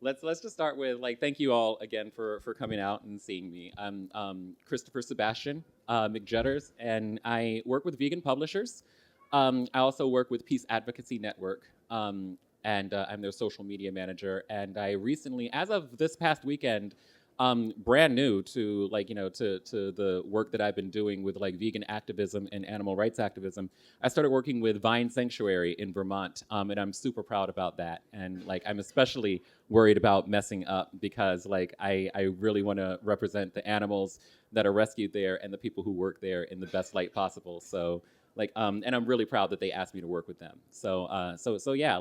Let's just start with thank you all again for coming out and seeing me. I'm Christopher-Sebastian McJetters, and I work with vegan publishers. I also work with Peace Advocacy Network, and I'm their social media manager. And I recently, as of this past weekend, brand new to to the work that I've been doing with vegan activism and animal rights activism. I started working with Vine Sanctuary in Vermont, and I'm super proud about that. And I'm especially worried about messing up because I really want to represent the animals that are rescued there and the people who work there in the best light possible. So and I'm really proud that they asked me to work with them. So yeah,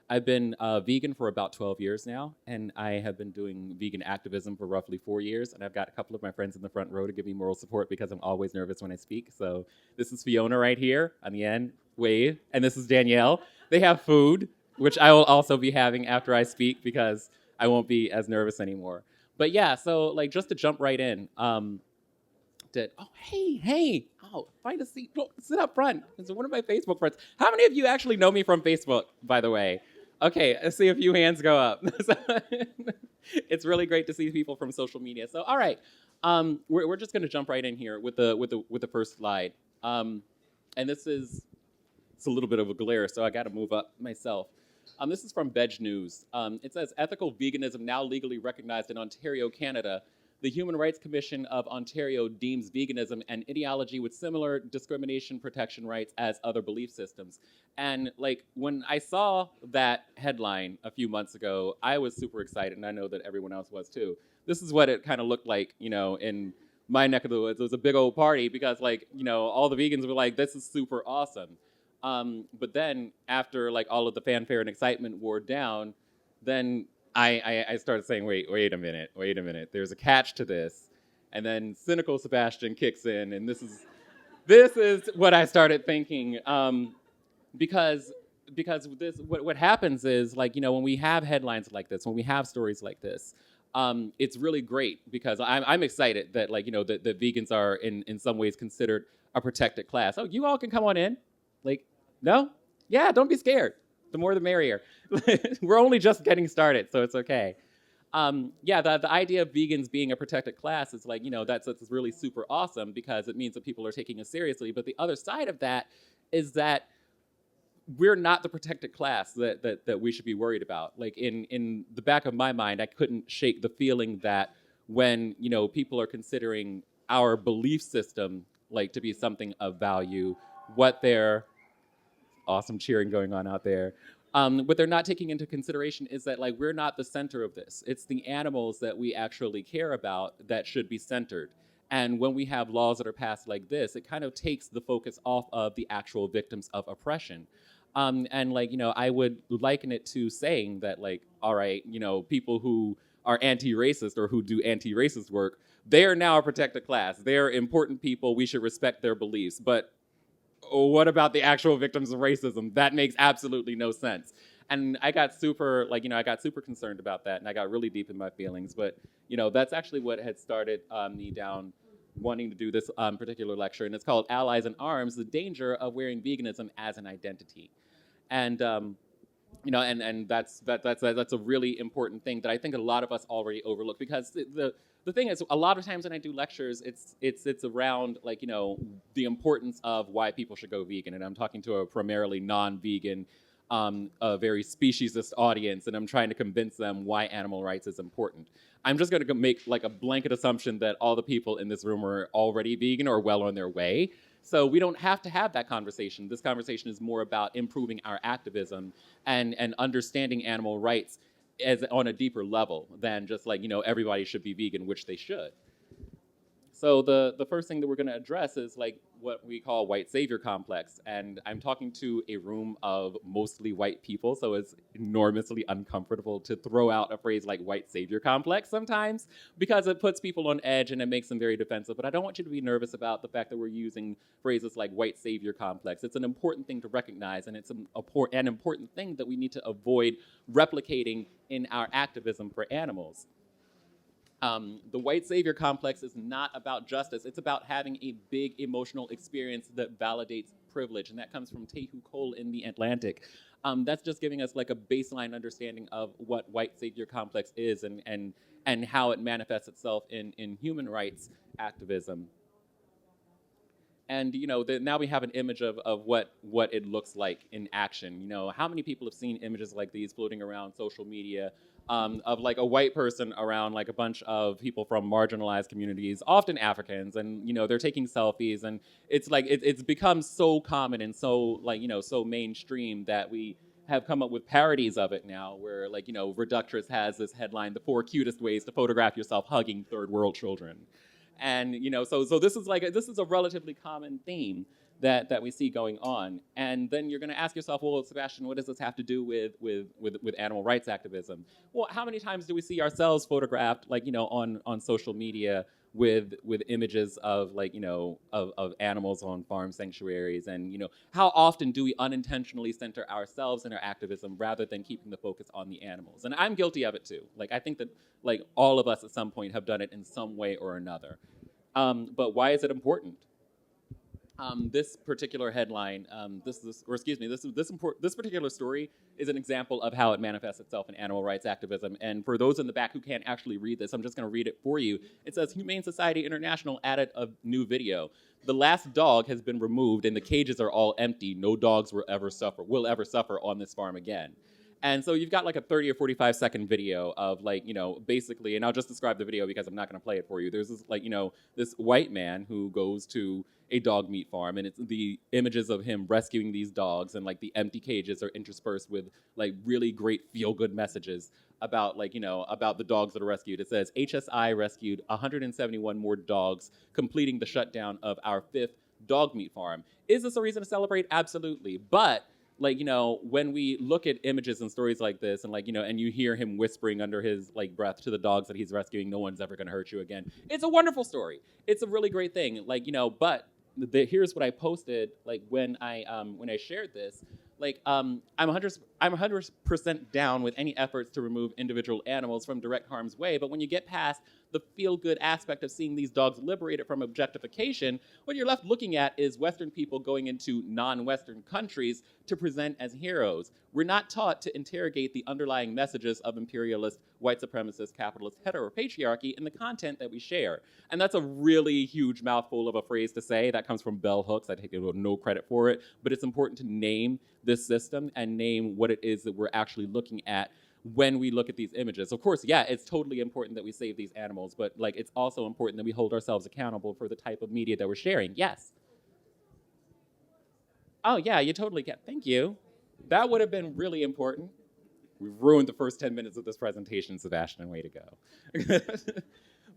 I've been vegan for about 12 years now, and I have been doing vegan activism for roughly 4 years, and I've got a couple of my friends in the front row to give me moral support because I'm always nervous when I speak. So this is Fiona right here on the end, wave, and this is Danielle. They have food, which I will also be having after I speak because I won't be as nervous anymore. But yeah, so just to jump right in, find a seat. Look, sit up front. It's one of my Facebook friends. How many of you actually know me from Facebook, by the way? Okay, I see a few hands go up. It's really great to see people from social media. So, all right, we're just going to jump right in here with the first slide. And it's a little bit of a glare, so I got to move up myself. This is from Veg News. It says ethical veganism now legally recognized in Ontario, Canada. The Human Rights Commission of Ontario deems veganism an ideology with similar discrimination protection rights as other belief systems. And when I saw that headline a few months ago, I was super excited, and I know that everyone else was too. This is what it kind of looked like, in my neck of the woods. It was a big old party because all the vegans were like, this is super awesome. But then after all of the fanfare and excitement wore down, then I started saying, wait a minute. There's a catch to this. And then cynical Sebastian kicks in, and this is what I started thinking. Because what happens is when we have headlines like this, when we have stories like this, it's really great because I'm excited that that vegans are in some ways considered a protected class. Oh, you all can come on in. No? Yeah, don't be scared. The more the merrier. We're only just getting started, so it's okay. The idea of vegans being a protected class is that's really super awesome because it means that people are taking us seriously. But the other side of that is that we're not the protected class that we should be worried about. In the back of my mind, I couldn't shake the feeling that when people are considering our belief system to be something of value, what they're awesome cheering going on out there. What they're not taking into consideration is that we're not the center of this. It's the animals that we actually care about that should be centered. And when we have laws that are passed like this, it kind of takes the focus off of the actual victims of oppression. I would liken it to saying that all right, people who are anti-racist or who do anti-racist work, they are now a protected class. They're important people. We should respect their beliefs. But what about the actual victims of racism? That makes absolutely no sense. And I got super, I got super concerned about that, and I got really deep in my feelings. But, that's actually what had started me down wanting to do this particular lecture, and it's called Allies in Arms, the Danger of Wearing Veganism as an Identity. And, and that's a really important thing that I think a lot of us already overlook because the thing is, a lot of times when I do lectures, it's around the importance of why people should go vegan, and I'm talking to a primarily non-vegan, a very speciesist audience, and I'm trying to convince them why animal rights is important. I'm just going to make a blanket assumption that all the people in this room are already vegan or well on their way. So we don't have to have that conversation. This conversation is more about improving our activism and understanding animal rights as on a deeper level than just everybody should be vegan, which they should. So the first thing that we're going to address is what we call white savior complex. And I'm talking to a room of mostly white people, so it's enormously uncomfortable to throw out a phrase like white savior complex sometimes because it puts people on edge and it makes them very defensive. But I don't want you to be nervous about the fact that we're using phrases like white savior complex. It's an important thing to recognize, and it's an important thing that we need to avoid replicating in our activism for animals. The white savior complex is not about justice. It's about having a big emotional experience that validates privilege, and that comes from Tehu Cole in The Atlantic. That's just giving us like a baseline understanding of what white savior complex is and how it manifests itself in human rights activism. And now we have an image of what it looks like in action. How many people have seen images like these floating around social media, of like a white person around like a bunch of people from marginalized communities, often Africans, and they're taking selfies, and it's like it's become so common and so so mainstream that we have come up with parodies of it now, where Reductress has this headline: "The 4 cutest ways to photograph yourself hugging third world children." And so this is a relatively common theme that we see going on. And then you're going to ask yourself, well, Sebastian, what does this have to do with animal rights activism? Well, how many times do we see ourselves photographed on social media with images of of animals on farm sanctuaries? And how often do we unintentionally center ourselves in our activism rather than keeping the focus on the animals? And I'm guilty of it too. I think that all of us at some point have done it in some way or another. But why is it important? This particular headline, this particular story is an example of how it manifests itself in animal rights activism. And for those in the back who can't actually read this, I'm just going to read it for you. It says, Humane Society International added a new video. The last dog has been removed and the cages are all empty. No dogs will ever suffer on this farm again. And so you've got like a 30 or 45 second video of basically, and I'll just describe the video because I'm not going to play it for you. There's this this white man who goes to a dog meat farm, and it's the images of him rescuing these dogs, and the empty cages are interspersed with really great feel good messages about about the dogs that are rescued. It says HSI rescued 171 more dogs, completing the shutdown of our 5th dog meat farm. Is this a reason to celebrate? Absolutely. But when we look at images and stories like this, and and you hear him whispering under his breath to the dogs that he's rescuing, no one's ever going to hurt you again. It's a wonderful story. It's a really great thing. But here's what I posted when I shared this. I'm 100% down with any efforts to remove individual animals from direct harm's way, but when you get past the feel-good aspect of seeing these dogs liberated from objectification, what you're left looking at is Western people going into non-Western countries to present as heroes. We're not taught to interrogate the underlying messages of imperialist, white supremacist, capitalist heteropatriarchy in the content that we share. And that's a really huge mouthful of a phrase to say. That comes from bell hooks. I take no credit for it, but it's important to name this system and name what it is that we're actually looking at when we look at these images. Of course, yeah, it's totally important that we save these animals, but it's also important that we hold ourselves accountable for the type of media that we're sharing. Yes. Oh yeah, you totally can. Thank you. That would have been really important. We've ruined the first 10 minutes of this presentation, Sebastian. Way to go.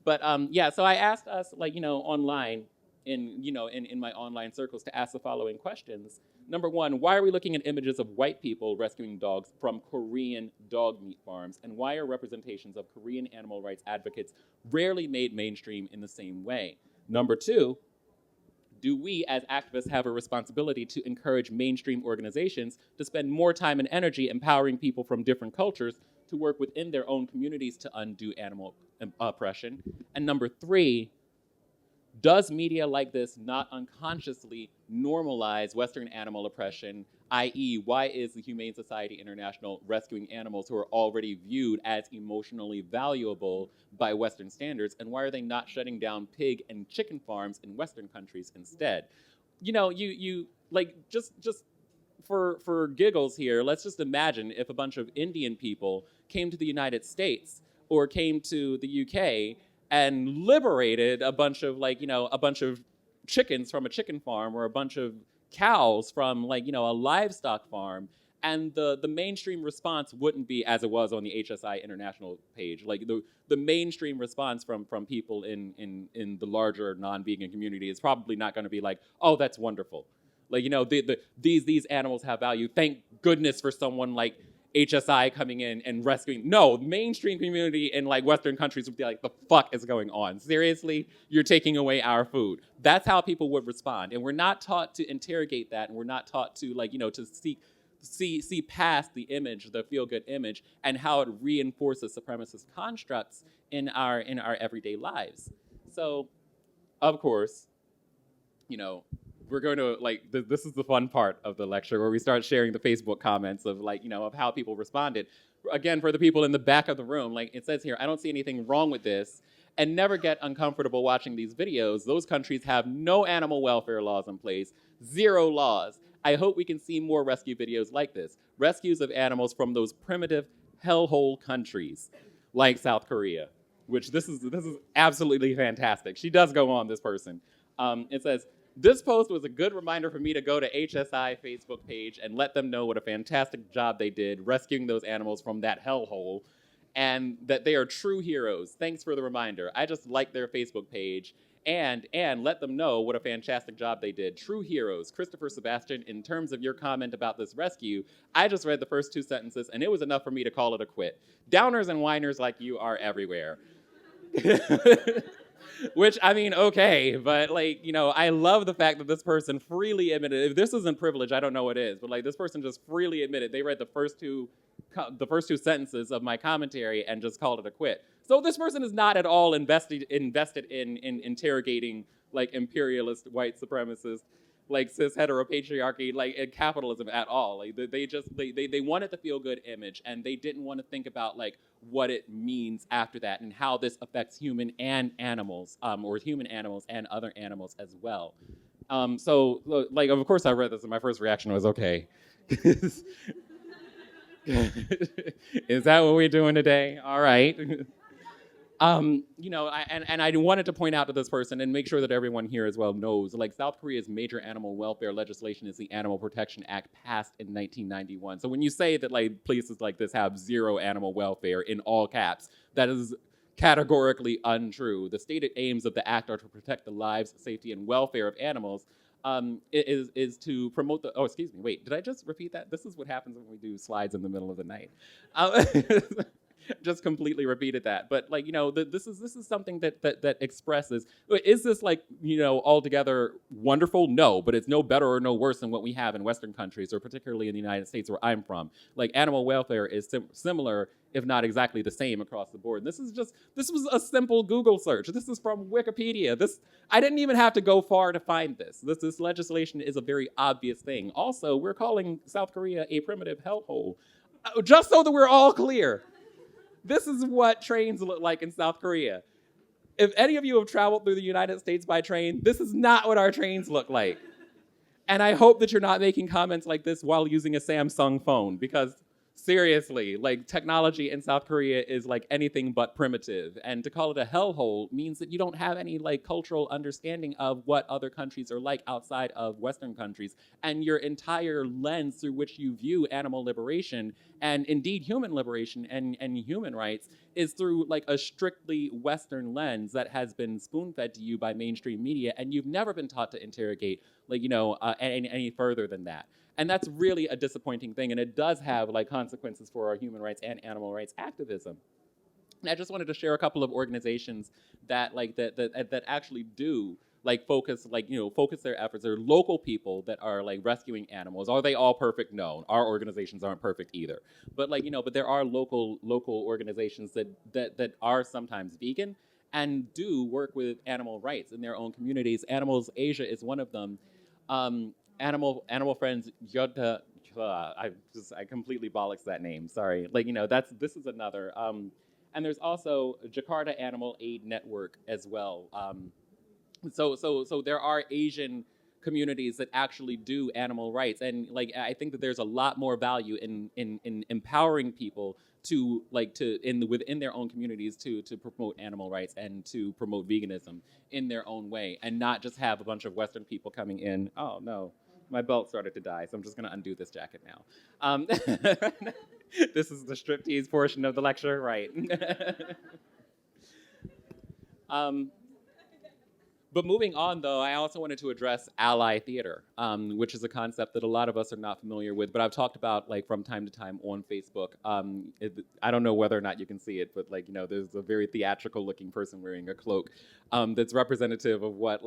But yeah, so I asked us online in my online circles to ask the following questions. Number one, why are we looking at images of white people rescuing dogs from Korean dog meat farms? And why are representations of Korean animal rights advocates rarely made mainstream in the same way? Number two, do we as activists have a responsibility to encourage mainstream organizations to spend more time and energy empowering people from different cultures to work within their own communities to undo animal oppression? And number three, does media like this not unconsciously normalize Western animal oppression, i.e., why is the Humane Society International rescuing animals who are already viewed as emotionally valuable by Western standards, and why are they not shutting down pig and chicken farms in Western countries instead? Just for giggles here, let's just imagine if a bunch of Indian people came to the United States or came to the UK and liberated a bunch of chickens from a chicken farm or a bunch of cows from a livestock farm, and the mainstream response wouldn't be as it was on the HSI International page. The mainstream response from people in the larger non-vegan community is probably not going to be oh, that's wonderful. These animals have value. Thank goodness for someone like HSI coming in and rescuing. No, mainstream community in Western countries would be the fuck is going on? Seriously? You're taking away our food. That's how people would respond. And we're not taught to interrogate that, and we're not taught to to seek see past the image, the feel-good image, and how it reinforces supremacist constructs in our everyday lives. So, of course, we're going to this is the fun part of the lecture where we start sharing the Facebook comments of of how people responded. Again, for the people in the back of the room, it says here, I don't see anything wrong with this, and never get uncomfortable watching these videos. Those countries have no animal welfare laws in place, 0 laws. I hope we can see more rescue videos like this. Rescues of animals from those primitive hellhole countries like South Korea, which this is absolutely fantastic. She does go on, this person. It says, this post was a good reminder for me to go to HSI Facebook page and let them know what a fantastic job they did rescuing those animals from that hellhole, and that they are true heroes. Thanks for the reminder. I just like their Facebook page and let them know what a fantastic job they did. True heroes. Christopher-Sebastian, in terms of your comment about this rescue, I just read the first 2 sentences and it was enough for me to call it a quit. Downers and whiners like you are everywhere. Which, I mean, okay, but I love the fact that this person freely admitted, if this isn't privilege, I don't know what is, but this person just freely admitted they read the first two sentences of my commentary and just called it a quit. So this person is not at all invested in interrogating imperialist white supremacist cis heteropatriarchy and capitalism at all. They wanted the feel good image, and they didn't want to think about what it means after that and how this affects human and animals, or human animals and other animals as well. So of course I read this and my first reaction was, okay. Is that what we're doing today? All right. I wanted to point out to this person and make sure that everyone here as well knows, South Korea's major animal welfare legislation is the Animal Protection Act passed in 1991. So when you say that places like this have 0 animal welfare in all caps, that is categorically untrue. The stated aims of the act are to protect the lives, safety, and welfare of animals. Is to promote the, oh, excuse me, wait, did I just repeat that? This is what happens when we do slides in the middle of the night. Just completely repeated that. But this is something that expresses, is this altogether wonderful? No, but it's no better or no worse than what we have in Western countries, or particularly in the United States where I'm from. Animal welfare is similar, if not exactly the same across the board. This was a simple Google search. This is from Wikipedia. I didn't even have to go far to find this. This legislation is a very obvious thing. Also, we're calling South Korea a primitive hellhole. Just so that we're all clear. This is what trains look like in South Korea. If any of you have traveled through the United States by train, this is not what our trains look like. And I hope that you're not making comments like this while using a Samsung phone, because seriously, technology in South Korea is anything but primitive. And to call it a hellhole means that you don't have any cultural understanding of what other countries are like outside of Western countries. And your entire lens through which you view animal liberation, and indeed human liberation and human rights, is through a strictly Western lens that has been spoon-fed to you by mainstream media, and you've never been taught to interrogate any further than that. And that's really a disappointing thing, and it does have consequences for our human rights and animal rights activism. And I just wanted to share a couple of organizations that that actually do focus their efforts. They're local people that are rescuing animals. Are they all perfect? No, our organizations aren't perfect either. But but there are local organizations that are sometimes vegan and do work with animal rights in their own communities. Animals Asia is one of them. Animal Friends Yoda, I completely bollocks that name. Sorry. This is another. And there's also Jakarta Animal Aid Network as well. So there are Asian communities that actually do animal rights, and I think that there's a lot more value in empowering people to within their own communities to promote animal rights and to promote veganism in their own way, and not just have a bunch of Western people coming in. Oh no, my belt started to die, so I'm just going to undo this jacket now. This is the striptease portion of the lecture, right? But moving on, though, I also wanted to address ally theater, which is a concept that a lot of us are not familiar with, but I've talked about from time to time on Facebook. I don't know whether or not you can see it, but there's a very theatrical-looking person wearing a cloak that's representative of what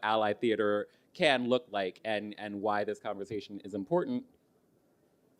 ally theater can look like, and why this conversation is important.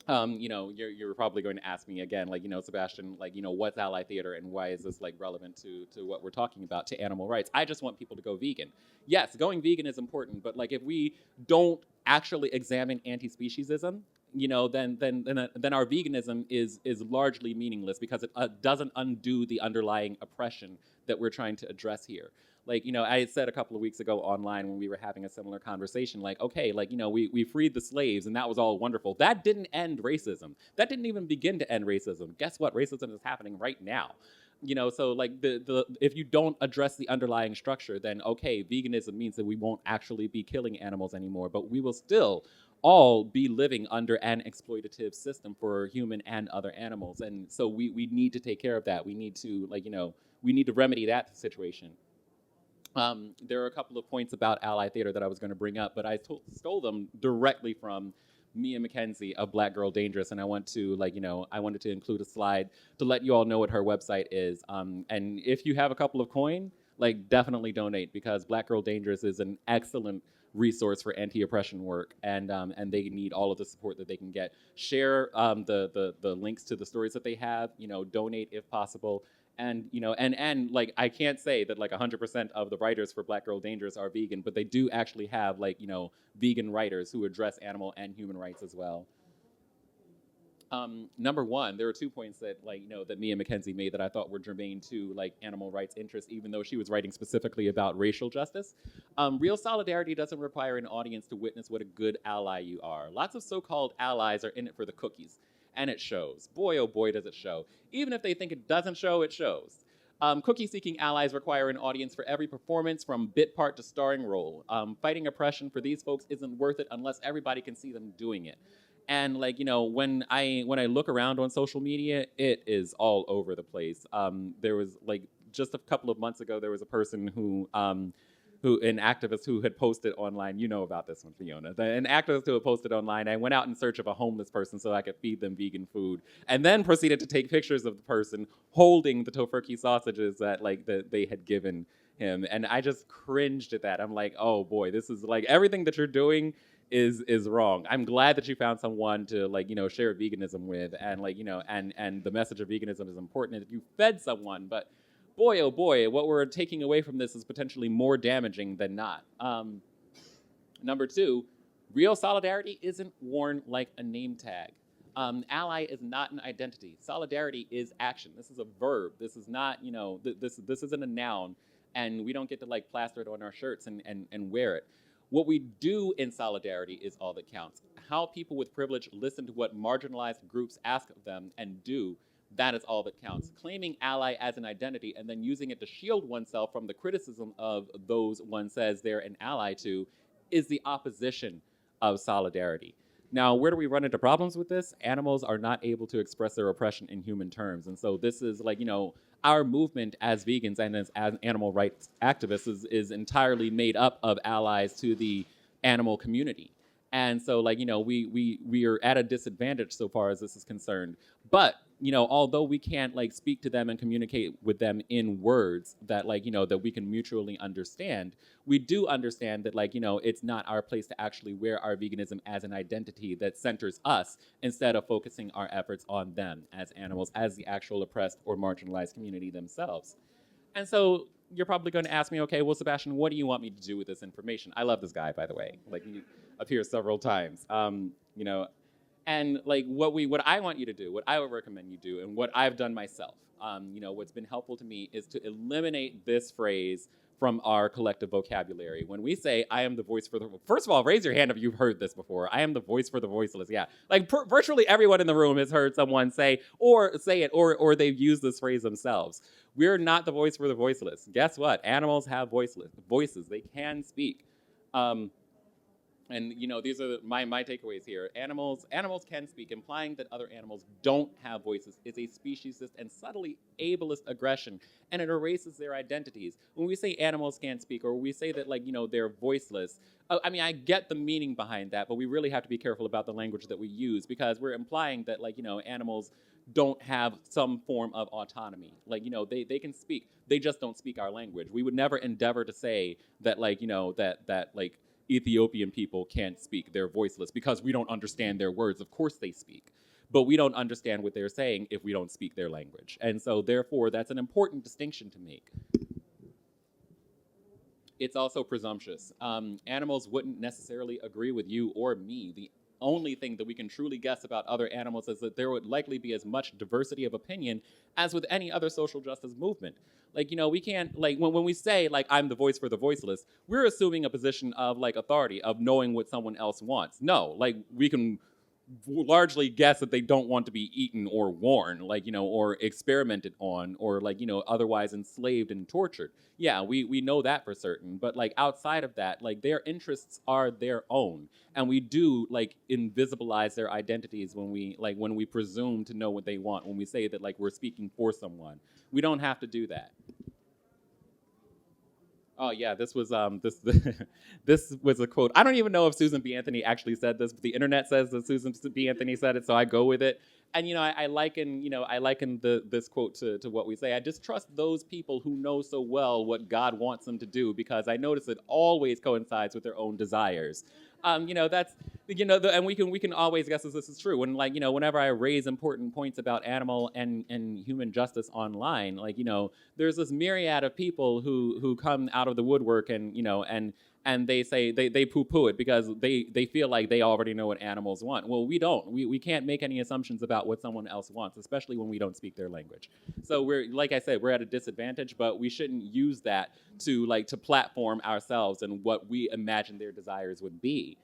You're probably going to ask me again, Sebastian, what's ally theater and why is this like relevant to what we're talking about, to animal rights? I just want people to go vegan. Yes, going vegan is important, but like if we don't actually examine anti-speciesism, then our veganism is largely meaningless because it doesn't undo the underlying oppression that we're trying to address here. I had said a couple of weeks ago online when we were having a similar conversation, okay, we freed the slaves and that was all wonderful. That didn't end racism. That didn't even begin to end racism. Guess what? Racism is happening right now. So the if you don't address the underlying structure, then okay, veganism means that we won't actually be killing animals anymore, but we will still all be living under an exploitative system for human and other animals. And so we need to take care of that. We need to we need to remedy that situation. There are a couple of points about ally theater that I was going to bring up, but I stole them directly from Mia Mackenzie of Black Girl Dangerous, and I want to I wanted to include a slide to let you all know what her website is. And if you have a couple of coin, definitely donate, because Black Girl Dangerous is an excellent resource for anti-oppression work, and they need all of the support that they can get. Share the links to the stories that they have. Donate if possible. And I can't say that 100% of the writers for Black Girl Dangerous are vegan, but they do actually have vegan writers who address animal and human rights as well. Number one, there were 2 points that that Mia Mackenzie made that I thought were germane to animal rights interests, even though she was writing specifically about racial justice. Real solidarity doesn't require an audience to witness what a good ally you are. Lots of so-called allies are in it for the cookies. And it shows. Boy, oh boy, does it show. Even if they think it doesn't show, it shows. Cookie-seeking allies require an audience for every performance, from bit part to starring role. Fighting oppression for these folks isn't worth it unless everybody can see them doing it. And when I look around on social media, it is all over the place. There was just a couple of months ago, there was a person an activist who had posted online. You know about this one, Fiona. An activist who had posted online, I went out in search of a homeless person so I could feed them vegan food, and then proceeded to take pictures of the person holding the tofurkey sausages that they had given him. And I just cringed at that. I'm like, oh boy, this is everything that you're doing is wrong. I'm glad that you found someone to share veganism with, and and the message of veganism is important, and that you fed someone, but boy, oh boy, what we're taking away from this is potentially more damaging than not. Number two, real solidarity isn't worn like a name tag. Ally is not an identity. Solidarity is action. This is a verb. This is not, this isn't a noun, and we don't get to plaster it on our shirts and wear it. What we do in solidarity is all that counts. How people with privilege listen to what marginalized groups ask of them and do, that is all that counts. Claiming ally as an identity and then using it to shield oneself from the criticism of those one says they're an ally to is the opposition of solidarity. Now, where do we run into problems with this? Animals are not able to express their oppression in human terms. And so this is our movement as vegans and as animal rights activists is entirely made up of allies to the animal community. And so we are at a disadvantage so far as this is concerned. But although we can't speak to them and communicate with them in words that that we can mutually understand, we do understand that it's not our place to actually wear our veganism as an identity that centers us, instead of focusing our efforts on them as animals, as the actual oppressed or marginalized community themselves. And so you're probably going to ask me, okay, well, Sebastian, what do you want me to do with this information? I love this guy, by the way. He appears several times. And what I want you to do, what I would recommend you do, and what I've done myself, what's been helpful to me is to eliminate this phrase from our collective vocabulary. When we say, I am the voice for the... First of all, raise your hand if you've heard this before. I am the voice for the voiceless. Yeah. Virtually everyone in the room has heard someone say it, or they've used this phrase themselves. We're not the voice for the voiceless. Guess what? Animals have voices. They can speak. And these are my takeaways here. Animals can speak. Implying that other animals don't have voices is a speciesist and subtly ableist aggression, and it erases their identities. When we say animals can't speak, or we say that they're voiceless, I get the meaning behind that, but we really have to be careful about the language that we use, because we're implying that animals don't have some form of autonomy. They can speak. They just don't speak our language. We would never endeavor to say that Ethiopian people can't speak, they're voiceless, because we don't understand their words. Of course they speak, but we don't understand what they're saying if we don't speak their language. And so therefore, that's an important distinction to make. It's also presumptuous. Animals wouldn't necessarily agree with you or me. The only thing that we can truly guess about other animals is that there would likely be as much diversity of opinion as with any other social justice movement. Like, we can't, like, when we say, like, I'm the voice for the voiceless, we're assuming a position of, like, authority, of knowing what someone else wants. No, like, we can largely guess that they don't want to be eaten or worn, like, or experimented on, or, like, otherwise enslaved and tortured. Yeah, we know that for certain, but, like, outside of that, like, their interests are their own, and we do, like, invisibilize their identities when we presume to know what they want, when we say that, like, we're speaking for someone. We don't have to do that. Oh yeah, this was this was a quote. I don't even know if Susan B. Anthony actually said this, but the internet says that Susan B. Anthony said it, so I go with it. And I liken this quote to what we say. I just trust those people who know so well what God wants them to do, because I notice it always coincides with their own desires. That's and we can always guess if this is true. When whenever I raise important points about animal and human justice online, there's this myriad of people who come out of the woodwork and they say they poo-poo it because they feel like they already know what animals want. Well, we don't. We can't make any assumptions about what someone else wants, especially when we don't speak their language. So like I said, we're at a disadvantage, but we shouldn't use that to platform ourselves and what we imagine their desires would be.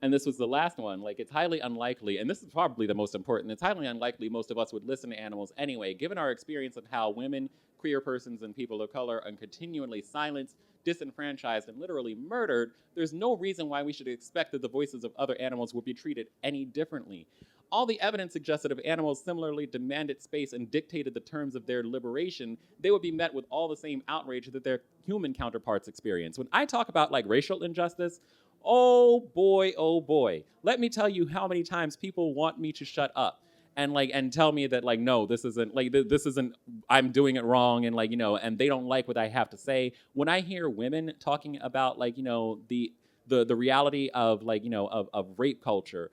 And this was the last one. It's highly unlikely, and this is probably the most important, it's highly unlikely most of us would listen to animals anyway, given our experience of how women, queer persons, and people of color are continually silenced, disenfranchised, and literally murdered. There's no reason why we should expect that the voices of other animals would be treated any differently. All the evidence suggests that if animals similarly demanded space and dictated the terms of their liberation, they would be met with all the same outrage that their human counterparts experience. When I talk about racial injustice, oh boy, let me tell you how many times people want me to shut up and tell me that no, this isn't I'm doing it wrong, and they don't like what I have to say. When I hear women talking about the reality of of rape culture,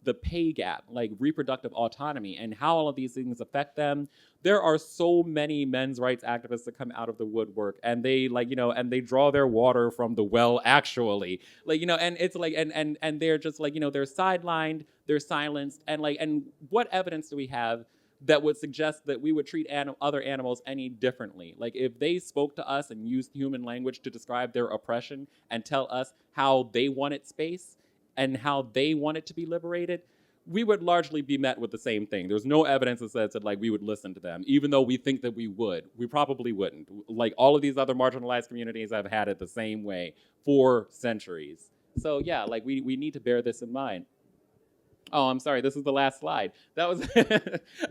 the pay gap, reproductive autonomy, and how all of these things affect them, there are so many men's rights activists that come out of the woodwork, and they and they draw their water from the well, actually, and it's and they're just they're sidelined, they're silenced, and what evidence do we have that would suggest that we would treat other animals any differently? If they spoke to us and used human language to describe their oppression and tell us how they wanted space and how they want it to be liberated, we would largely be met with the same thing. There's no evidence that says that we would listen to them, even though we think that we would. We probably wouldn't. All of these other marginalized communities have had it the same way for centuries. So yeah, we need to bear this in mind. Oh, I'm sorry, this is the last slide. That was,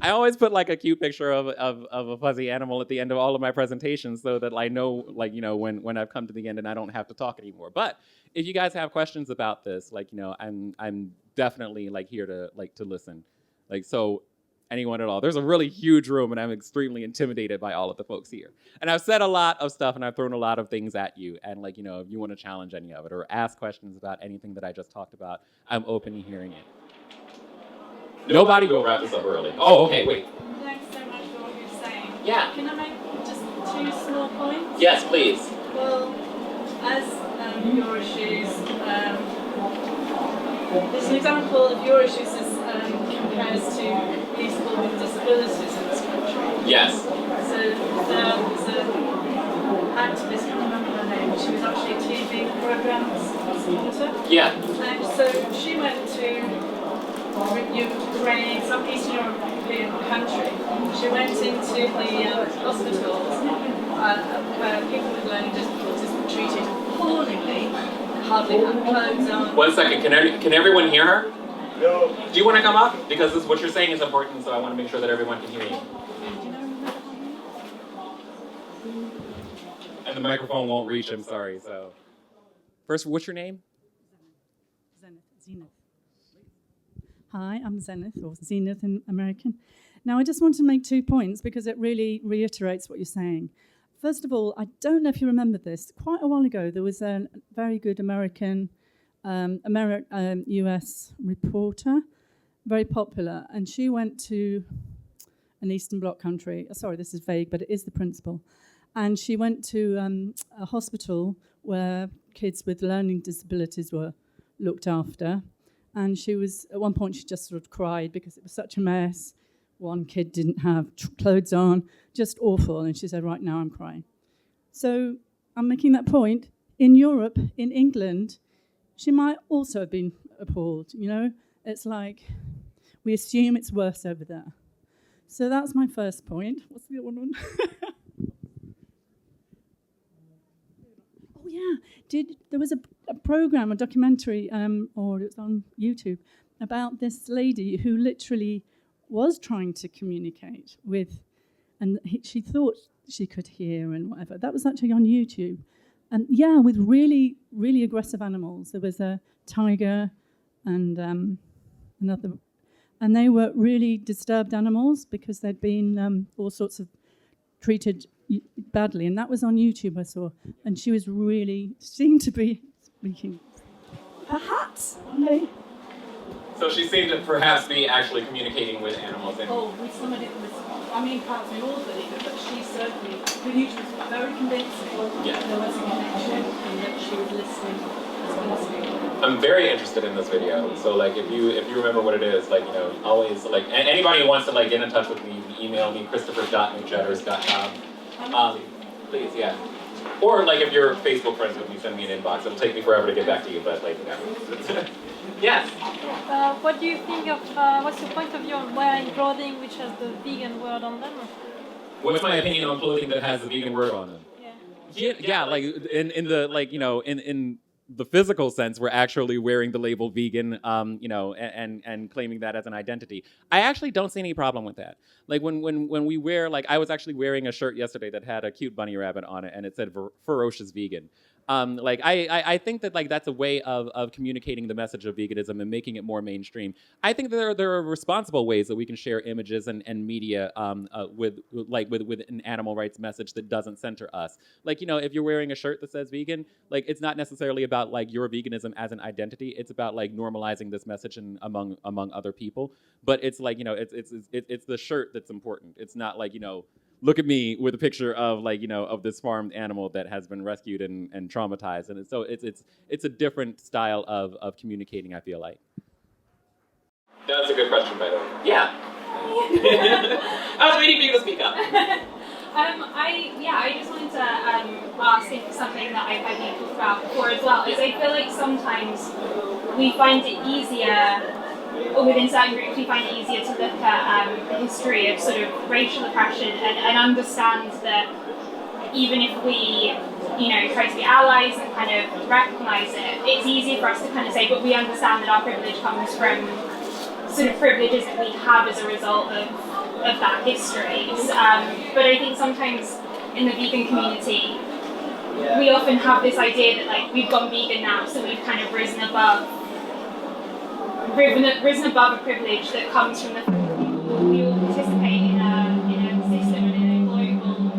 I always put a cute picture of a fuzzy animal at the end of all of my presentations so that I know, when I've come to the end and I don't have to talk anymore. But if you guys have questions about this, I'm definitely here to listen. So anyone at all. There's a really huge room and I'm extremely intimidated by all of the folks here. And I've said a lot of stuff and I've thrown a lot of things at you. And if you want to challenge any of it or ask questions about anything that I just talked about, I'm open to hearing it. Nobody will wrap this up early. Oh, okay, wait. Thanks so much for what you're saying. Yeah. Can I make just 2 small points? Yes, please. Well, as your issues, there's an example of your issues as compares to people with disabilities in this country. Yes. So there was an activist, I can't remember her name, she was actually a TV programme sponsor. Yeah. And so she went to Ukraine, some Eastern European country. She went into the hospitals where people with learning difficulties were treated appallingly, hardly had clothes on. 1 second, can everyone hear her? No. Do you want to come up? Because what you're saying is important, so I want to make sure that everyone can hear you. And the microphone won't reach, I'm sorry. So, first, what's your name? Zenith. Hi, I'm Zenith, or Zenith in American. Now, I just want to make 2 points because it really reiterates what you're saying. First of all, I don't know if you remember this. Quite a while ago, there was a very good American, US reporter, very popular, and she went to an Eastern Bloc country. Sorry, this is vague, but it is the principle. And she went to a hospital where kids with learning disabilities were looked after. And she was, at one point, she just sort of cried because it was such a mess. One kid didn't have clothes on, just awful. And she said, right now I'm crying. So I'm making that point. In Europe, in England, she might also have been appalled, you know? It's like, we assume it's worse over there. So that's my first point. What's the other one? Oh, yeah. There was a program, a documentary, or it's on YouTube, about this lady who literally was trying to communicate with, and she thought she could hear and whatever. That was actually on YouTube. And yeah, with really, really aggressive animals. There was a tiger and another, and they were really disturbed animals because they'd been all sorts of treated badly. And that was on YouTube, I saw. And she was really, seemed to be speaking. Perhaps. Okay. So she seemed to perhaps be actually communicating with animals. With somebody, I mean, perhaps we all believe it, but she certainly, the news was very convincing. Yeah. There was a connection and that she was listening as well as speaking. I'm very interested in this video. So like, if you remember what it is, like, you know, always like, anybody who wants to like get in touch with me, you can email me, Christopher.McJetters.com. Please, yeah. Or like, if you're Facebook friends with me, send me an inbox. It'll take me forever to get back to you, but like, you know. Yes. What do you think of, what's your point of view on wearing clothing which has the vegan word on them? What's my opinion on clothing that has the vegan word on them? Yeah, like in the, like, you know, in the physical sense, we're actually wearing the label vegan, you know, and claiming that as an identity. I actually don't see any problem with that. Like when we wear, like, I was actually wearing a shirt yesterday that had a cute bunny rabbit on it, and it said ferocious vegan. Like I think that like that's a way of communicating the message of veganism and making it more mainstream. I think there are responsible ways that we can share images and media with an animal rights message that doesn't center us. Like, you know, if you're wearing a shirt that says vegan, like, it's not necessarily about like your veganism as an identity. It's about like normalizing this message among other people. But it's like, you know, it's the shirt that's important. It's not like, you know, look at me with a picture of, like, you know, of this farmed animal that has been rescued and traumatized, and so it's a different style of communicating, I feel like. That's a good question, by the way. Yeah. I was waiting for you to speak up. I just wanted to ask if something that I've been talked about before as well is I feel like sometimes we find it easier, or within certain groups, we find it easier to look at the history of sort of racial oppression and understand that even if we, you know, try to be allies and kind of recognize it, it's easier for us to kind of say, but we understand that our privilege comes from sort of privileges that we have as a result of that history. But I think sometimes in the vegan community, we often have this idea that, like, we've gone vegan now, so we've kind of risen above a privilege that comes from the fact that we all participate in a system and in a global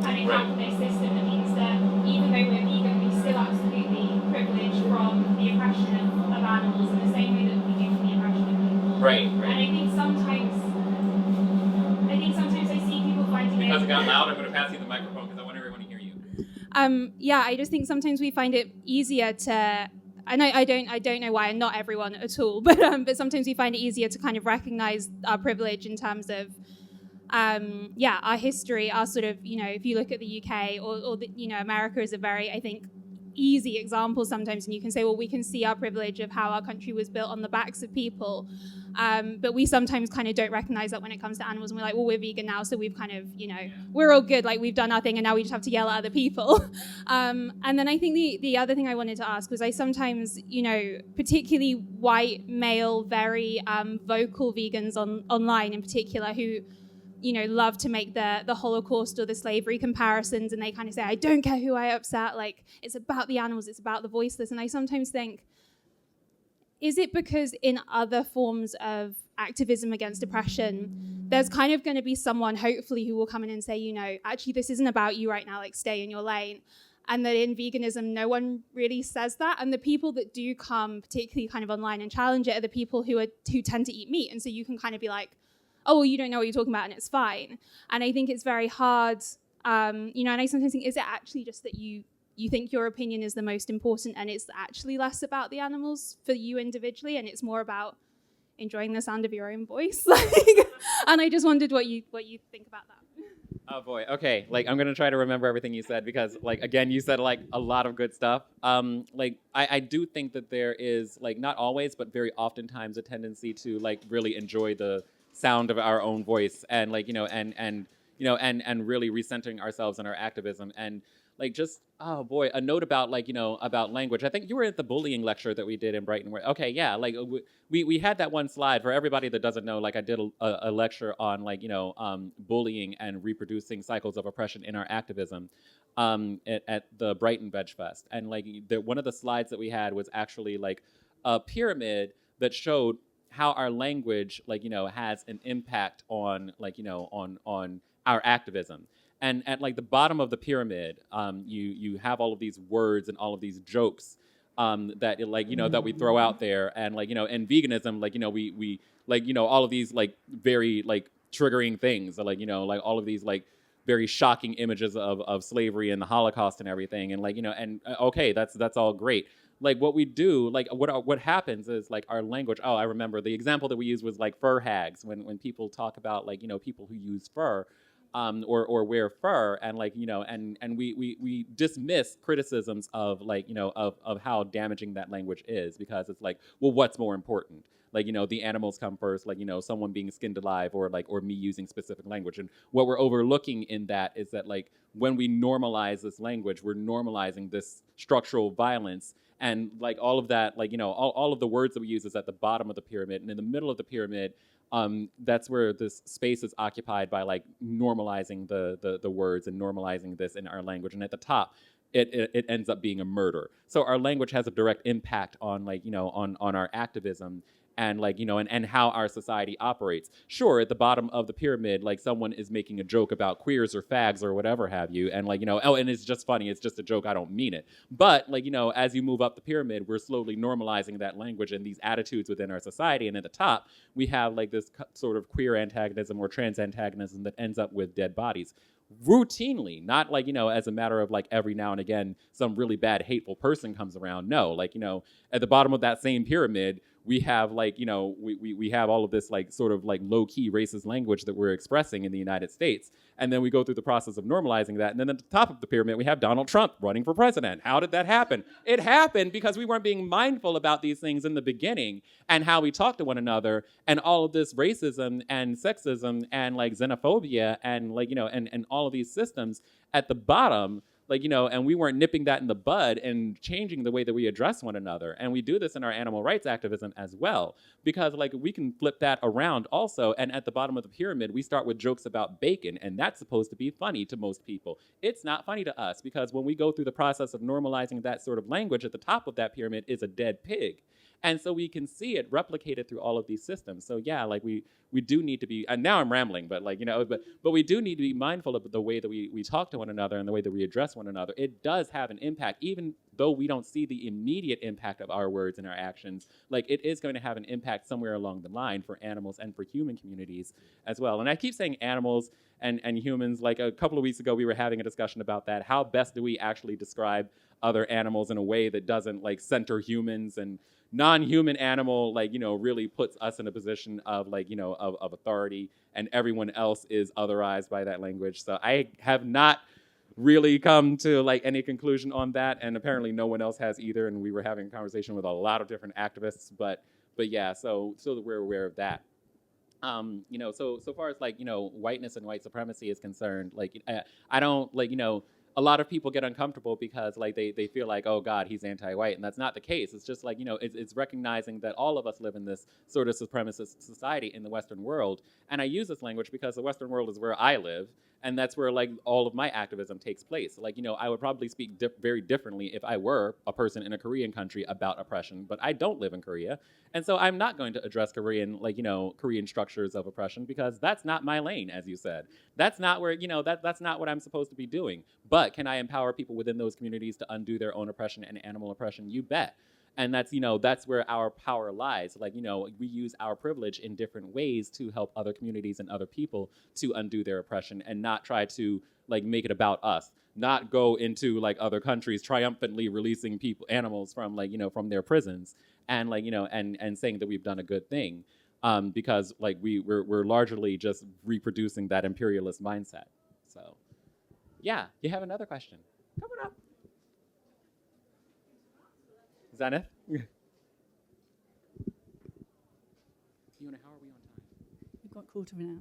kind of capitalist system that means that even though we're vegan, we still absolutely privilege from the oppression of animals in the same way that we do from the oppression of people. Right. And I think sometimes I see people finding Because it got loud, I'm going to pass you the microphone because I want everyone to hear you. I just think sometimes we find it easier to. I don't know why, and not everyone at all, but sometimes we find it easier to kind of recognize our privilege in terms of, our history, our sort of, you know, if you look at the UK or the, you know, America is a very, I think, easy example sometimes, and you can say, well, we can see our privilege of how our country was built on the backs of people, but we sometimes kind of don't recognize that when it comes to animals, and we're like, well, we're vegan now, so we've kind of, you know, we're all good, like we've done our thing, and now we just have to yell at other people. And then I think the other thing I wanted to ask was I sometimes, you know, particularly white, male, very vocal vegans online in particular who, you know, love to make the Holocaust or the slavery comparisons, and they kind of say, I don't care who I upset, like, it's about the animals, it's about the voiceless. And I sometimes think, is it because in other forms of activism against oppression, there's kind of going to be someone, hopefully, who will come in and say, you know, actually, this isn't about you right now, like, stay in your lane. And that in veganism, no one really says that. And the people that do come, particularly kind of online and challenge it, are the people who tend to eat meat. And so you can kind of be like, oh, well, you don't know what you're talking about, and it's fine. And I think it's very hard, you know, and I sometimes think, is it actually just that you think your opinion is the most important, and it's actually less about the animals for you individually, and it's more about enjoying the sound of your own voice? And I just wondered what you think about that. Oh boy. Okay. Like, I'm gonna try to remember everything you said because, like, again, you said like a lot of good stuff. Like, I do think that there is, like, not always, but very oftentimes a tendency to like really enjoy the sound of our own voice and like, you know, and really recentering ourselves in our activism. And like, just, oh boy, a note about like, you know, about language. I think you were at the bullying lecture that we did in Brighton. Where, okay, yeah, like we had that one slide. For everybody that doesn't know, like, I did a lecture on like, you know, bullying and reproducing cycles of oppression in our activism at the Brighton VegFest. And like one of the slides that we had was actually like a pyramid that showed how our language, like, you know, has an impact on like, you know, on our activism. And at like the bottom of the pyramid, you have all of these words and all of these jokes that like, you know, that we throw out there. And like, you know, in veganism, like, you know, we like, you know, all of these like very like triggering things, like, you know, like all of these like very shocking images of slavery and the Holocaust and everything. And like, you know, and okay, that's all great. Like what we do, like what happens is like our language. Oh, I remember the example that we used was like fur hags. When people talk about like, you know, people who use fur. Or wear fur, and like, you know, and we dismiss criticisms of like, you know, of how damaging that language is, because it's like, well, what's more important? Like, you know, the animals come first, like, you know, someone being skinned alive, or me using specific language. And what we're overlooking in that is that like when we normalize this language, we're normalizing this structural violence. And like all of that, like, you know, all of the words that we use is at the bottom of the pyramid, and in the middle of the pyramid, that's where this space is occupied by like normalizing the words and normalizing this in our language. And at the top, it ends up being a murder. So our language has a direct impact on like, you know, on our activism and like, you know, and how our society operates. Sure, at the bottom of the pyramid, like someone is making a joke about queers or fags or whatever have you, and like, you know, oh, and it's just funny, it's just a joke, I don't mean it. But like, you know, as you move up the pyramid, we're slowly normalizing that language and these attitudes within our society. And at the top, we have like this sort of queer antagonism or trans antagonism that ends up with dead bodies. Routinely, not like, you know, as a matter of like every now and again, some really bad, hateful person comes around. No, like, you know, at the bottom of that same pyramid, we have like, you know, we have all of this like sort of like low-key racist language that we're expressing in the United States. And then we go through the process of normalizing that. And then at the top of the pyramid, we have Donald Trump running for president. How did that happen? It happened because we weren't being mindful about these things in the beginning and how we talk to one another, and all of this racism and sexism and like xenophobia and like, you know, and all of these systems at the bottom. Like, you know, and we weren't nipping that in the bud and changing the way that we address one another. And we do this in our animal rights activism as well, because like we can flip that around also. And at the bottom of the pyramid, we start with jokes about bacon, and that's supposed to be funny to most people. It's not funny to us, because when we go through the process of normalizing that sort of language, at the top of that pyramid is a dead pig. And so we can see it replicated through all of these systems. So yeah, like we do need to be, and now I'm rambling, but like, you know, but we do need to be mindful of the way that we talk to one another and the way that we address one another. It does have an impact, even though we don't see the immediate impact of our words and our actions. Like, it is going to have an impact somewhere along the line for animals and for human communities as well. And I keep saying animals and humans. Like a couple of weeks ago, we were having a discussion about that. How best do we actually describe other animals in a way that doesn't like center humans? And non-human animal, like, you know, really puts us in a position of like, you know, of authority, and everyone else is otherized by that language. So I have not really come to like any conclusion on that, and apparently no one else has either. And we were having a conversation with a lot of different activists, but yeah, so that we're aware of that. You know, so far as like, you know, whiteness and white supremacy is concerned, like I don't like, you know, a lot of people get uncomfortable because like they feel like, oh God, he's anti-white, and that's not the case. It's just like, you know, it's recognizing that all of us live in this sort of supremacist society in the Western world. And I use this language because the Western world is where I live, And that's where like all of my activism takes place. Like, I would probably speak very differently if I were a person in a Korean country about oppression, but I don't live in Korea. And so I'm not going to address Korean structures of oppression, because that's not my lane, as you said. That's not where, that's not what I'm supposed to be doing. But can I empower people within those communities to undo their own oppression and animal oppression? You bet. And that's where our power lies. Like, we use our privilege in different ways to help other communities and other people to undo their oppression, and not try to like make it about us. Not go into like other countries triumphantly releasing animals from from their prisons, and and saying that we've done a good thing, because like we're largely just reproducing that imperialist mindset. So, yeah, you have another question? Come on up. Zenith? Fiona, how are we on time? We've got quarter of an hour.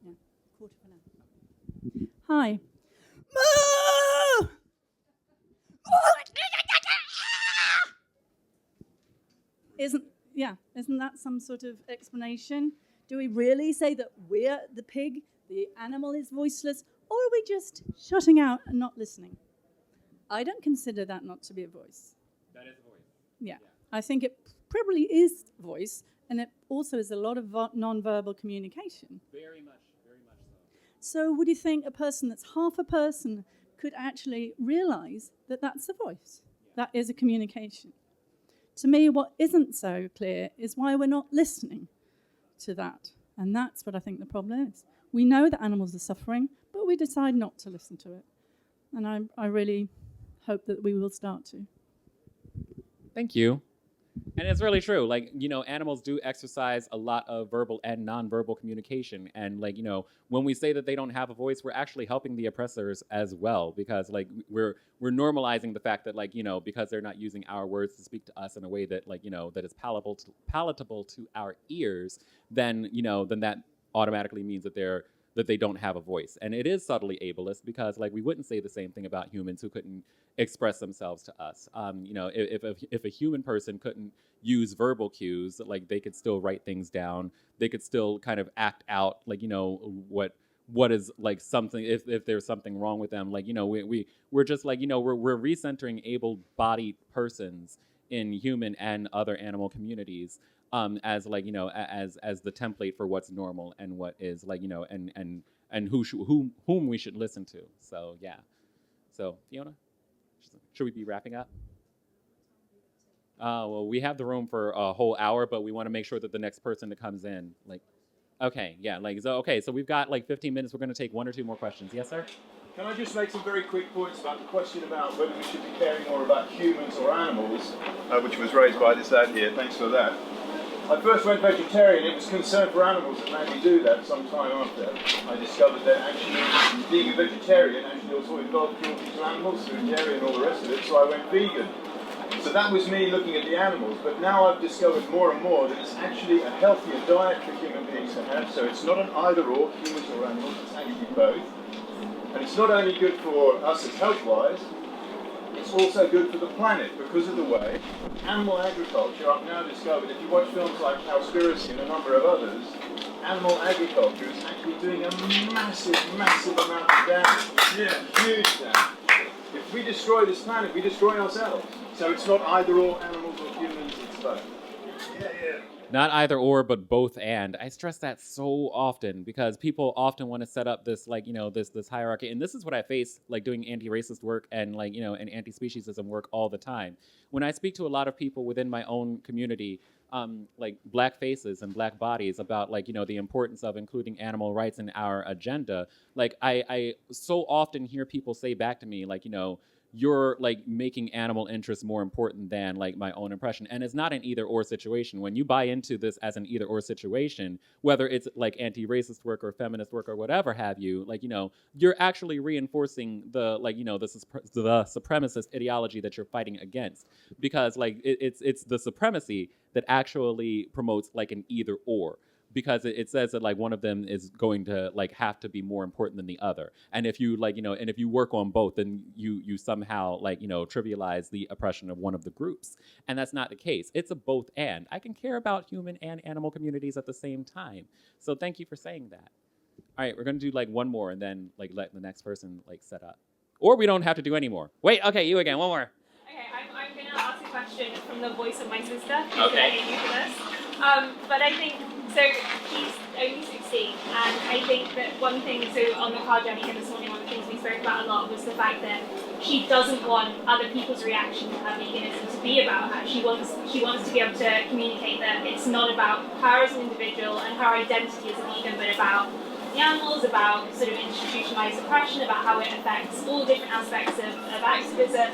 Yeah, quarter of an hour. Hi. Isn't that some sort of explanation? Do we really say that we're the pig, the animal is voiceless, or are we just shutting out and not listening? I don't consider that not to be a voice. That is a voice. Yeah, I think it probably is voice, and it also is a lot of non-verbal communication. Very much so. So would you think a person that's half a person could actually realize that that's a voice? Yeah. That is a communication. To me, what isn't so clear is why we're not listening to that. And that's what I think the problem is. We know that animals are suffering, but we decide not to listen to it. And I really hope that we will start to. Thank you. And it's really true. Like, animals do exercise a lot of verbal and nonverbal communication. And like, when we say that they don't have a voice, we're actually helping the oppressors as well, because like we're normalizing the fact that like, because they're not using our words to speak to us in a way that like, that is palatable to our ears, then that automatically means that they don't have a voice. And it is subtly ableist, because like we wouldn't say the same thing about humans who couldn't express themselves to us. If a human person couldn't use verbal cues, like they could still write things down, they could still kind of act out like what is like something, if there's something wrong with them, like we're just like we're recentering able-bodied persons in human and other animal communities, as like as the template for what's normal and what is like and whom we should listen to. So yeah. So Fiona, should we be wrapping up? Well, we have the room for a whole hour, but we want to make sure that the next person that comes in, like, okay, yeah, like, so we've got like 15 minutes. We're going to take one or two more questions. Yes, sir? Can I just make some very quick points about the question about whether we should be caring more about humans or animals, which was raised by this lad here. Thanks for that. I first went vegetarian. It was concern for animals that made me do that some time after. I discovered that actually being a vegetarian actually also involved cruelty to animals, through dairy and all the rest of it, so I went vegan. So that was me looking at the animals, but now I've discovered more and more that it's actually a healthier diet for human beings to have, so it's not an either-or, humans or animals, it's actually both. And it's not only good for us as health-wise, it's also good for the planet because of the way animal agriculture, I've now discovered, if you watch films like Cowspiracy and a number of others, animal agriculture is actually doing a massive amount of damage. Yeah, huge damage. If we destroy this planet, we destroy ourselves. So it's not either or, animals or humans, it's both. Yeah. Not either or, but both and. I stress that so often because people often want to set up this like, this hierarchy. And this is what I face like doing anti-racist work and like, and anti-speciesism work all the time. When I speak to a lot of people within my own community, like black faces and black bodies about like, the importance of including animal rights in our agenda, like I so often hear people say back to me like, you're like making animal interests more important than like my own impression. And it's not an either or situation. When you buy into this as an either or situation, whether it's like anti-racist work or feminist work or whatever have you, like, you're actually reinforcing the like, the supremacist ideology that you're fighting against, because like it's the supremacy that actually promotes like an either or. Because it says that like one of them is going to like have to be more important than the other, and if you like and if you work on both, then you somehow like trivialize the oppression of one of the groups, and that's not the case. It's a both and. I can care about human and animal communities at the same time. So thank you for saying that. All right, we're gonna do like one more and then like let the next person like set up. Or we don't have to do any more. Wait, okay, you again, one more. Okay, I'm going to ask a question from the voice of my sister, who's Okay. going to get you for this. But I think, so he's only 16, and I think that one thing, so on the car journey here this morning, one of the things we spoke about a lot was the fact that she doesn't want other people's reaction to her veganism to be about her. She wants to be able to communicate that it's not about her as an individual and her identity as a vegan, but about the animals, about sort of institutionalized oppression, about how it affects all different aspects of activism.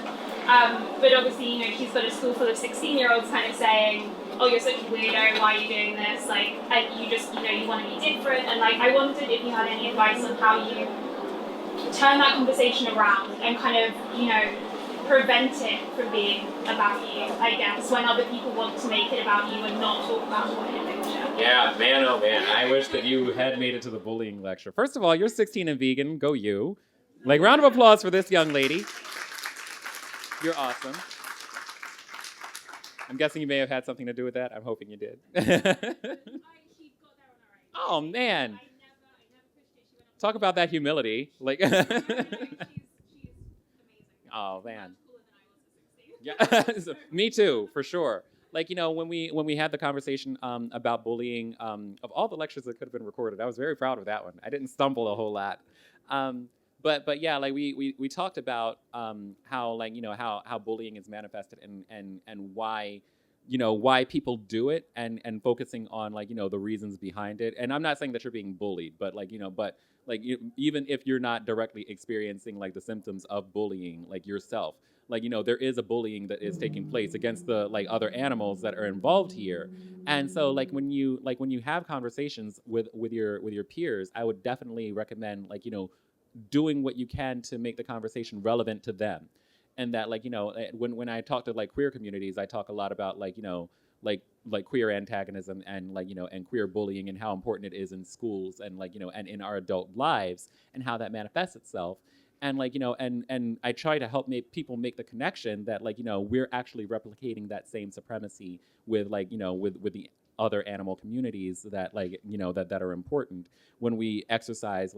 But obviously, she's got a school full of 16-year-olds kind of saying, oh, you're such a weirdo, why are you doing this? Like, you just, you want to be different. And like, I wondered if you had any advice on how you turn that conversation around and kind of, prevent it from being about you, I guess, when other people want to make it about you and not talk about what it is. Yeah, man, oh man. I wish that you had made it to the bullying lecture. First of all, you're 16 and vegan. Go you. Like, round of applause for this young lady. You're awesome. I'm guessing you may have had something to do with that. I'm hoping you did. Oh, man. Talk about that humility. Like, oh, man. Yeah, me too, for sure. Like, when we had the conversation about bullying, of all the lectures that could have been recorded, I was very proud of that one. I didn't stumble a whole lot. But yeah, like we talked about how bullying is manifested and why why people do it and focusing on the reasons behind it. And I'm not saying that you're being bullied, but even if you're not directly experiencing the symptoms of bullying yourself, there is a bullying that is taking place against the other animals that are involved here. And so when you have conversations with your peers, I would definitely recommend doing what you can to make the conversation relevant to them. And that when I talk to queer communities, I talk a lot about queer antagonism and and queer bullying and how important it is in schools and and in our adult lives and how that manifests itself. And and I try to help people make the connection that we're actually replicating that same supremacy with with the other animal communities that that are important when we exercise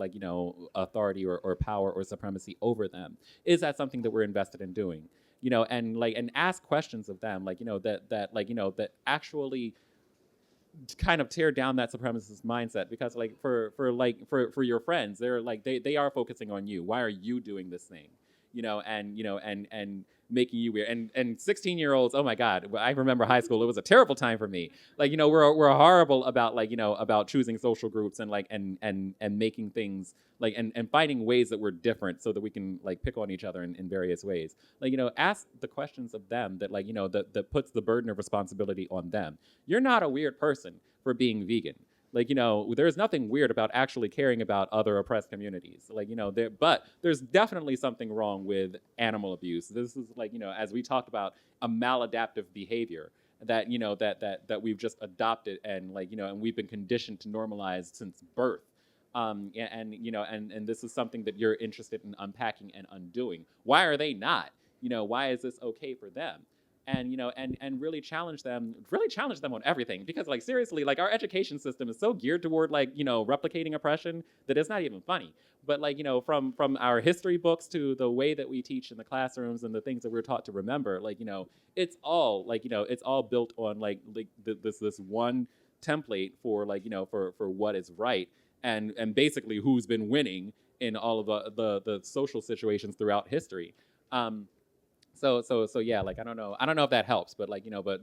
authority or power or supremacy over them. Is that something that we're invested in doing? And ask questions of them that actually kind of tear down that supremacist mindset, because for your friends, they're they are focusing on you. Why are you doing this thing? And making you weird. And 16-year-olds, oh my God, I remember high school. It was a terrible time for me. We're horrible about about choosing social groups and and making things and finding ways that we're different so that we can pick on each other in various ways. Ask the questions of them that that puts the burden of responsibility on them. You're not a weird person for being vegan. There's nothing weird about actually caring about other oppressed communities. But there's definitely something wrong with animal abuse. This is as we talked about, a maladaptive behavior that that we've just adopted and and we've been conditioned to normalize since birth. And this is something that you're interested in unpacking and undoing. Why are they not? Why is this okay for them? And and really challenge them on everything, because seriously, our education system is so geared toward replicating oppression that it's not even funny. But from our history books to the way that we teach in the classrooms and the things that we're taught to remember, it's all it's all built on this one template for for what is right and basically who's been winning in all of the social situations throughout history. So yeah, I don't know if that helps, but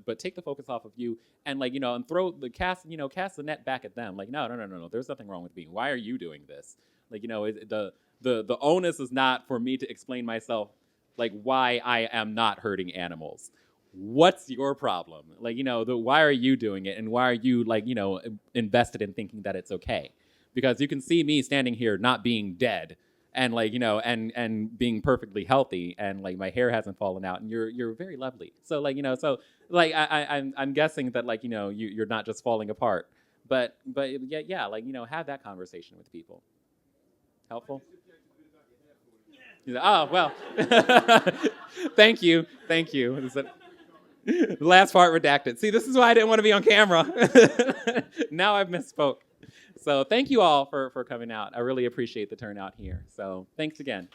but take the focus off of you and and throw the cast the net back at them. No, there's nothing wrong with me. Why are you doing this? The onus is not for me to explain myself why I am not hurting animals. What's your problem? Why are you doing it, and why are you invested in thinking that it's okay? Because you can see me standing here not being dead. And and being perfectly healthy, and my hair hasn't fallen out, and you're very lovely. So I'm guessing that you're not just falling apart, but yeah have that conversation with people. Helpful. Oh well, thank you. The last part redacted. See, this is why I didn't want to be on camera. Now I've misspoke. So thank you all for coming out. I really appreciate the turnout here. So thanks again.